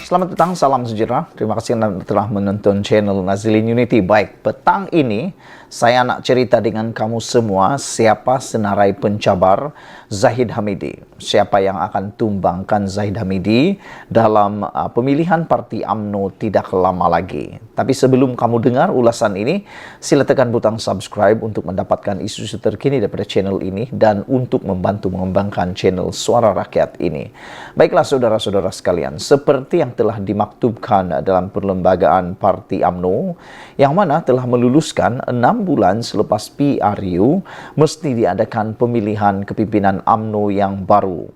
selamat petang, salam sejahtera. Terima kasih Anda telah menonton channel Nazilin Unity. Baik, petang ini saya nak cerita dengan kamu semua siapa senarai pencabar Zahid Hamidi. Siapa yang akan tumbangkan Zahid Hamidi dalam pemilihan Parti UMNO tidak lama lagi. Tapi sebelum kamu dengar ulasan ini, sila tekan butang subscribe untuk mendapatkan isu-isu terkini daripada channel ini dan untuk membantu mengembangkan channel Suara Rakyat ini. Baiklah saudara-saudara sekalian, seperti yang telah dimaktubkan dalam perlembagaan Parti UMNO yang mana telah meluluskan 6 bulan selepas PRU mesti diadakan pemilihan kepimpinan UMNO yang baru.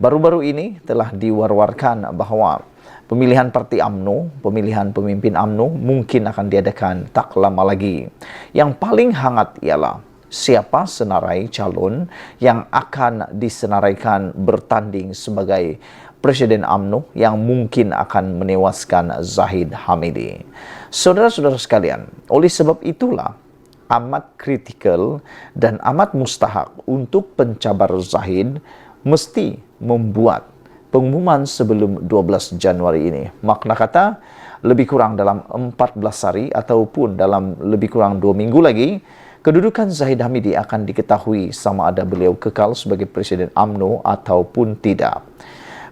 Baru-baru ini telah diwar-warkan bahawa pemilihan Parti UMNO, pemilihan pemimpin UMNO mungkin akan diadakan tak lama lagi. Yang paling hangat ialah siapa senarai calon yang akan disenaraikan bertanding sebagai Presiden UMNO yang mungkin akan menewaskan Zahid Hamidi. Saudara-saudara sekalian, oleh sebab itulah amat kritikal dan amat mustahak untuk pencabar Zahid mesti membuat pengumuman sebelum 12 Januari ini. Makna kata, lebih kurang dalam 14 hari ataupun dalam lebih kurang 2 minggu lagi, kedudukan Zahid Hamidi akan diketahui sama ada beliau kekal sebagai Presiden UMNO ataupun tidak.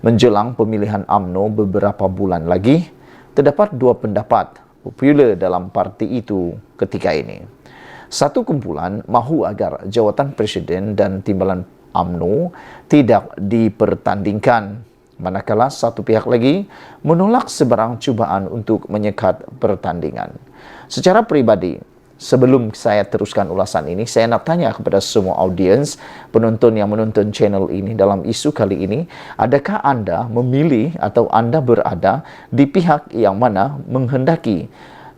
Menjelang pemilihan UMNO beberapa bulan lagi, terdapat dua pendapat popular dalam parti itu ketika ini. Satu kumpulan mahu agar jawatan Presiden dan timbalan UMNO tidak dipertandingkan, manakala satu pihak lagi menolak sebarang cubaan untuk menyekat pertandingan. Secara pribadi, sebelum saya teruskan ulasan ini, saya nak tanya kepada semua audiens, penonton yang menonton channel ini dalam isu kali ini, adakah Anda memilih atau Anda berada di pihak yang mana menghendaki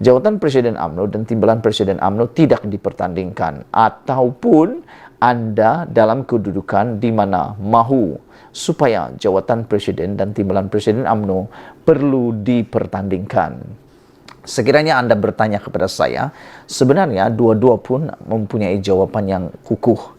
jawatan Presiden UMNO dan timbalan Presiden UMNO tidak dipertandingkan, ataupun Anda dalam kedudukan di mana mahu supaya jawatan Presiden dan timbalan Presiden UMNO perlu dipertandingkan? Sekiranya Anda bertanya kepada saya, sebenarnya dua-dua pun mempunyai jawapan yang kukuh.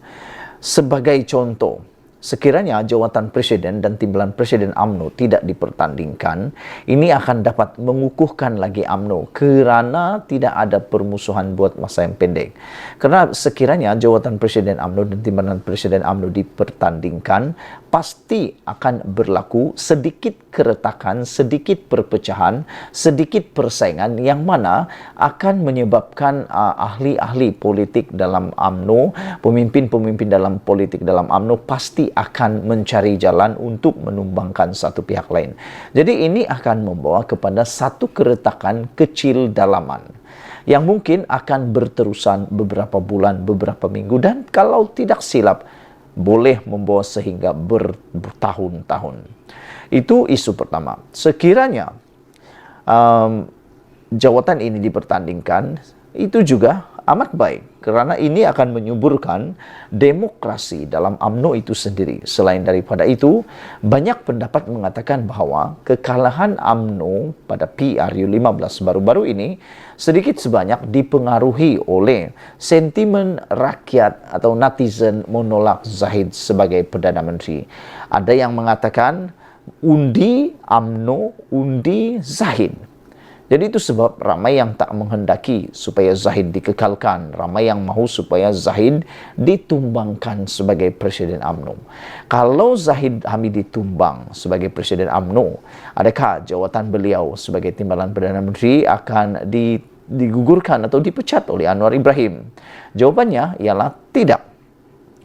Sebagai contoh, sekiranya jawatan Presiden dan timbalan Presiden UMNO tidak dipertandingkan, ini akan dapat mengukuhkan lagi UMNO kerana tidak ada permusuhan buat masa yang pendek. Kerana sekiranya jawatan Presiden UMNO dan timbalan Presiden UMNO dipertandingkan, pasti akan berlaku sedikit keretakan, sedikit perpecahan, sedikit persaingan yang mana akan menyebabkan ahli-ahli politik dalam UMNO, pemimpin-pemimpin dalam politik dalam UMNO pasti akan mencari jalan untuk menumbangkan satu pihak lain. Jadi ini akan membawa kepada satu keretakan kecil dalaman yang mungkin akan berterusan beberapa bulan, beberapa minggu, dan kalau tidak silap boleh membawa sehingga bertahun-tahun. Itu isu pertama. Sekiranya jawatan ini dipertandingkan, itu juga amat baik kerana ini akan menyuburkan demokrasi dalam UMNO itu sendiri. Selain daripada itu, banyak pendapat mengatakan bahawa kekalahan UMNO pada PRU 15 baru-baru ini sedikit sebanyak dipengaruhi oleh sentimen rakyat atau netizen menolak Zahid sebagai Perdana Menteri. Ada yang mengatakan undi UMNO, undi Zahid. Jadi itu sebab ramai yang tak menghendaki supaya Zahid dikekalkan. Ramai yang mahu supaya Zahid ditumbangkan sebagai Presiden UMNO. Kalau Zahid Hamidi ditumbang sebagai Presiden UMNO, adakah jawatan beliau sebagai timbalan Perdana Menteri akan digugurkan atau dipecat oleh Anwar Ibrahim? Jawapannya ialah tidak.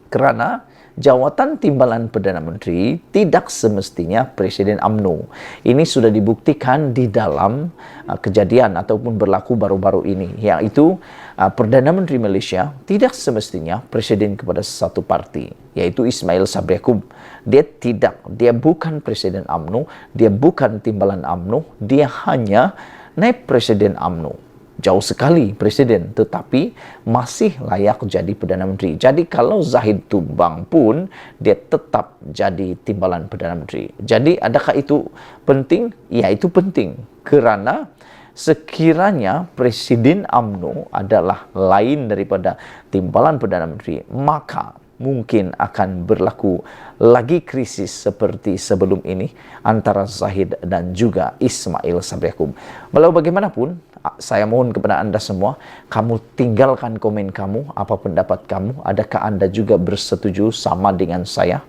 Kerana jawatan timbalan Perdana Menteri tidak semestinya Presiden UMNO. Ini sudah dibuktikan di dalam kejadian ataupun berlaku baru-baru ini, yaitu Perdana Menteri Malaysia tidak semestinya Presiden kepada satu parti, yaitu Ismail Sabri Yaakob. Dia bukan Presiden UMNO, dia bukan timbalan UMNO, dia hanya naib Presiden UMNO. Jauh sekali Presiden, tetapi masih layak jadi Perdana Menteri. Jadi kalau Zahid tumbang pun, dia tetap jadi timbalan Perdana Menteri. Jadi adakah itu penting? Ya, itu penting. Kerana sekiranya Presiden UMNO adalah lain daripada timbalan Perdana Menteri, maka mungkin akan berlaku lagi krisis seperti sebelum ini antara Zahid dan juga Ismail Sabri Yaakob. Walau bagaimanapun, saya mohon kepada Anda semua, kamu tinggalkan komen kamu, apa pendapat kamu, adakah Anda juga bersetuju sama dengan saya?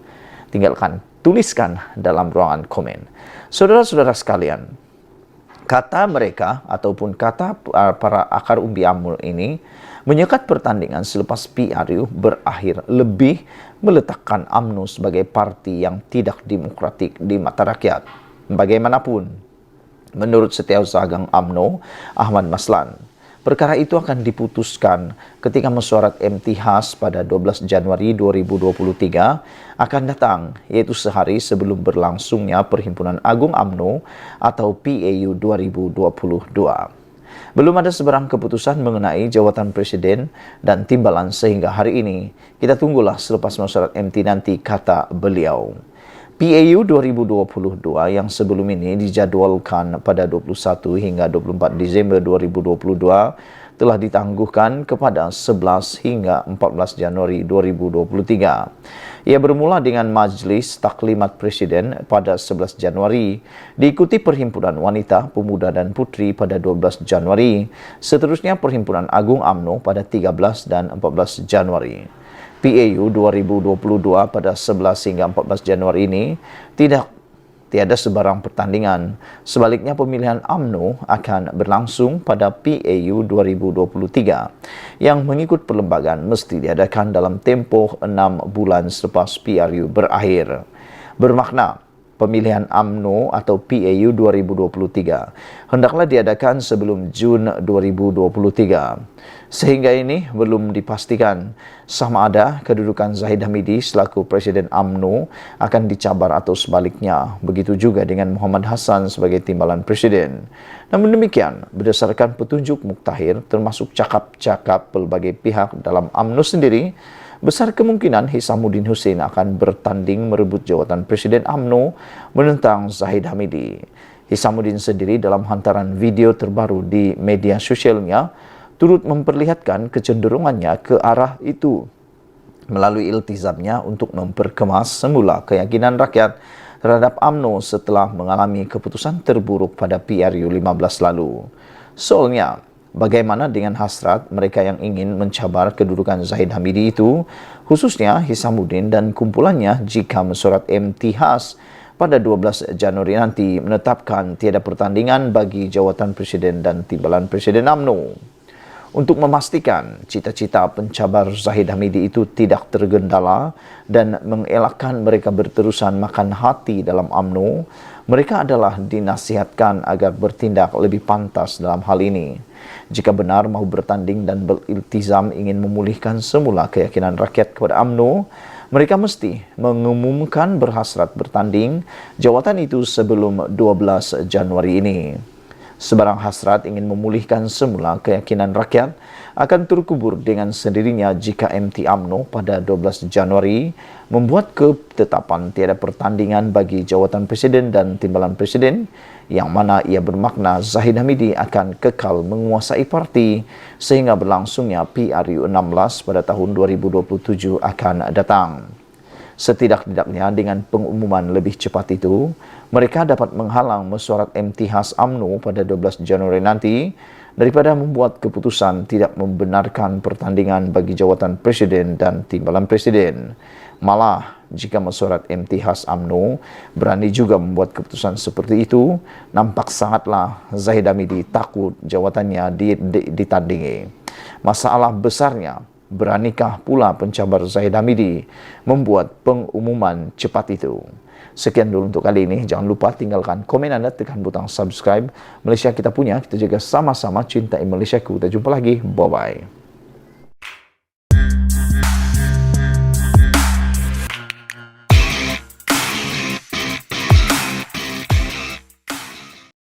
Tinggalkan, tuliskan dalam ruangan komen. Saudara-saudara sekalian, kata mereka ataupun kata para akar umbi AMNO ini menyekat pertandingan selepas PRU berakhir lebih meletakkan AMNO sebagai parti yang tidak demokratik di mata rakyat. Bagaimanapun, menurut Setiausaha Agang AMNO, Ahmad Maslan, perkara itu akan diputuskan ketika mesyuarat MTHAS pada 12 Januari 2023 akan datang, yaitu sehari sebelum berlangsungnya Perhimpunan Agung AMNO atau PAU 2022. Belum ada sebarang keputusan mengenai jawatan presiden dan timbalan sehingga hari ini. Kita tunggulah selepas mesyuarat MT nanti, kata beliau. PAU 2022 yang sebelum ini dijadwalkan pada 21 hingga 24 Desember 2022 telah ditangguhkan kepada 11 hingga 14 Januari 2023. Ia bermula dengan Majlis Taklimat Presiden pada 11 Januari, diikuti Perhimpunan Wanita, Pemuda dan Putri pada 12 Januari, seterusnya Perhimpunan Agung AMNO pada 13 dan 14 Januari. PAU 2022 pada 11 hingga 14 Januari ini tiada sebarang pertandingan. Sebaliknya, pemilihan AMNO akan berlangsung pada PAU 2023 yang mengikut perlembagaan mesti diadakan dalam tempoh 6 bulan selepas PRU berakhir. Bermakna, pemilihan AMNO atau PAU 2023 hendaklah diadakan sebelum Jun 2023. Sehingga ini belum dipastikan sama ada kedudukan Zahid Hamidi selaku Presiden AMNO akan dicabar atau sebaliknya. Begitu juga dengan Muhammad Hassan sebagai timbalan Presiden. Namun demikian, berdasarkan petunjuk muktahir termasuk cakap-cakap pelbagai pihak dalam AMNO sendiri, besar kemungkinan Hisamuddin Hussein akan bertanding merebut jawatan Presiden AMNO menentang Zahid Hamidi. Hisamuddin sendiri dalam hantaran video terbaru di media sosialnya turut memperlihatkan kecenderungannya ke arah itu melalui iltizamnya untuk memperkemas semula keyakinan rakyat terhadap AMNO setelah mengalami keputusan terburuk pada PRU 15 lalu. Soalnya, bagaimana dengan hasrat mereka yang ingin mencabar kedudukan Zahid Hamidi itu, khususnya Hisamuddin dan kumpulannya jika mesyuarat MTHAS pada 12 Januari nanti menetapkan tiada pertandingan bagi jawatan Presiden dan timbalan Presiden AMNO. Untuk memastikan cita-cita pencabar Zahid Hamidi itu tidak tergendala dan mengelakkan mereka berterusan makan hati dalam AMNO, mereka adalah dinasihatkan agar bertindak lebih pantas dalam hal ini. Jika benar mau bertanding dan beriltizam ingin memulihkan semula keyakinan rakyat kepada AMNO, mereka mesti mengumumkan berhasrat bertanding jawatan itu sebelum 12 Januari ini. Sebarang hasrat ingin memulihkan semula keyakinan rakyat akan terkubur dengan sendirinya jika MT AMNO pada 12 Januari membuat ketetapan tiada pertandingan bagi jawatan Presiden dan timbalan Presiden, yang mana ia bermakna Zahid Hamidi akan kekal menguasai parti sehingga berlangsungnya PRU 16 pada tahun 2027 akan datang. Setidak-tidaknya dengan pengumuman lebih cepat itu, mereka dapat menghalang mesyuarat MTHAS AMNO pada 12 Januari nanti daripada membuat keputusan tidak membenarkan pertandingan bagi jawatan Presiden dan timbalan Presiden. Malah, jika mesyuarat MTHAS AMNO berani juga membuat keputusan seperti itu, nampak sangatlah Zahid Hamidi takut jawatannya ditandingi. Masalah besarnya, beranikah pula pencabar Zahid Hamidi membuat pengumuman cepat itu? Sekian dulu untuk kali ini. Jangan lupa tinggalkan komen Anda, tekan butang subscribe. Malaysia kita punya, kita jaga sama-sama, cintai Malaysiaku. Kita jumpa lagi. Bye-bye.